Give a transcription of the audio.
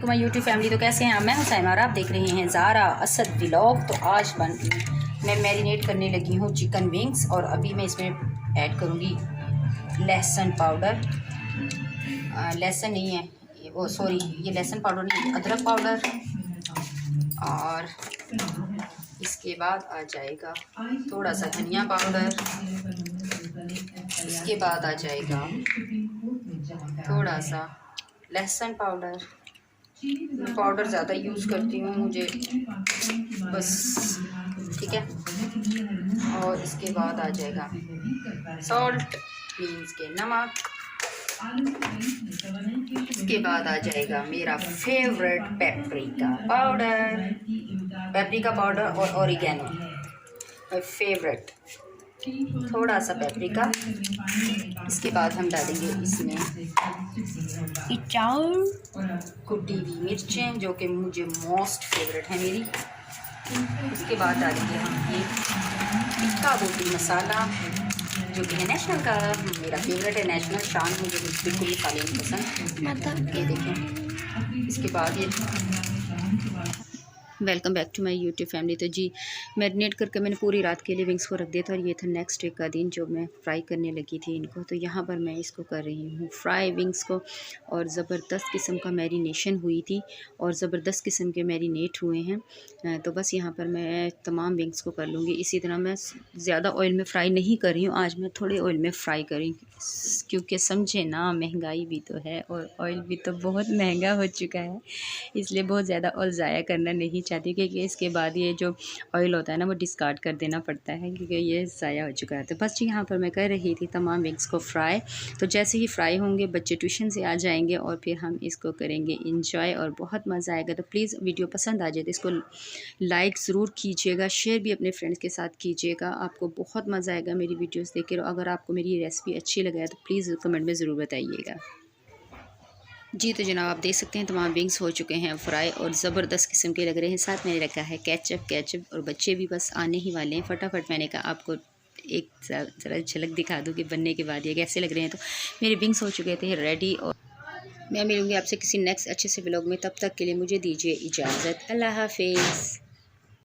मैं YouTube family, तो कैसे हैं आप? मैं हुसैन और आप देख रहे हैं ज़ारा असद व्लॉग। तो आज मैं मैरिनेट करने लगी हूँ चिकन विंग्स, और अभी मैं इसमें ऐड करूँगी लहसुन पाउडर। लहसुन नहीं है वो, सॉरी, ये लहसुन पाउडर नहीं, अदरक पाउडर। और इसके बाद आ जाएगा थोड़ा सा धनिया पाउडर। इसके बाद आ जाएगा थोड़ा सा लहसुन पाउडर। मैं पाउडर ज़्यादा यूज़ करती हूँ, मुझे बस, ठीक है। और इसके बाद आ जाएगा सॉल्ट, मीन्स के नमक। इसके बाद आ जाएगा मेरा फेवरेट पेपरिका पाउडर और ओरिगेनो, माय फेवरेट। थोड़ा सा पेपरिका। इसके बाद हम डालेंगे इसमें कुटी हुई मिर्चें, जो कि मुझे मोस्ट फेवरेट है मेरी। इसके बाद डालेंगे हम ये टिक्का बोटी मसाला, जो कि है नेशनल का, मेरा फेवरेट है नेशनल शान। मुझे बिल्कुल मसाले नहीं पसंद, ये देखें। इसके बाद ये welcome back to my YouTube family. तो जी, मैरिनेट करके मैंने पूरी रात के लिए विंग्स को रख दिया था, और ये था नेक्स्ट डे का दिन जो मैं फ्राई करने लगी थी इनको। तो यहाँ पर मैं इसको कर रही हूँ फ्राई विंग्स को, और ज़बरदस्त किस्म का मैरिनेशन हुई थी और ज़बरदस्त किस्म के मैरिनेट हुए हैं। तो बस यहाँ पर मैं तमाम विंग्स को कर लूँगी इसी तरह। मैं ज़्यादा ऑयल में फ़्राई नहीं कर रही हूँ आज, मैं थोड़े ऑयल में फ़्राई करी, क्योंकि समझे ना, महंगाई भी तो है और ऑयल भी तो बहुत महंगा हो चुका है, इसलिए बहुत ज़्यादा ऑयल ज़ाया करना नहीं चाहती, क्योंकि इसके बाद ये जो ऑयल होता है ना, वो डिस्कार्ड कर देना पड़ता है, क्योंकि ये ज़ाया हो चुका है। तो बस यहाँ पर मैं कर रही थी तमाम विंग्स को फ्राई। तो जैसे ही फ्राई होंगे बच्चे ट्यूशन से आ जाएंगे, और फिर हम इसको करेंगे इंजॉय, और बहुत मज़ा आएगा। तो प्लीज़ वीडियो पसंद आ जाए तो इसको लाइक ज़रूर कीजिएगा, शेयर भी अपने फ्रेंड्स के साथ कीजिएगा, आपको बहुत मज़ा आएगा मेरी वीडियोज़ देख कर। अगर आपको मेरी रेसिपी अच्छी लगे तो प्लीज़ कमेंट में ज़रूर बताइएगा। जी, तो जनाब आप देख सकते हैं तमाम विंग्स हो चुके हैं फ्राई, और ज़बरदस्त किस्म के लग रहे हैं। साथ मैंने रखा है केचप, और बच्चे भी बस आने ही वाले हैं। फटाफट मैंने कहा आपको एक ज़रा झलक दिखा दूँ कि बनने के बाद ये कैसे लग रहे हैं। तो मेरे विंग्स हो चुके थे रेडी, और मैं मिलूँगी आपसे किसी नेक्स्ट अच्छे से व्लॉग में। तब तक के लिए मुझे दीजिए इजाज़त। अल्लाह हाफिज़।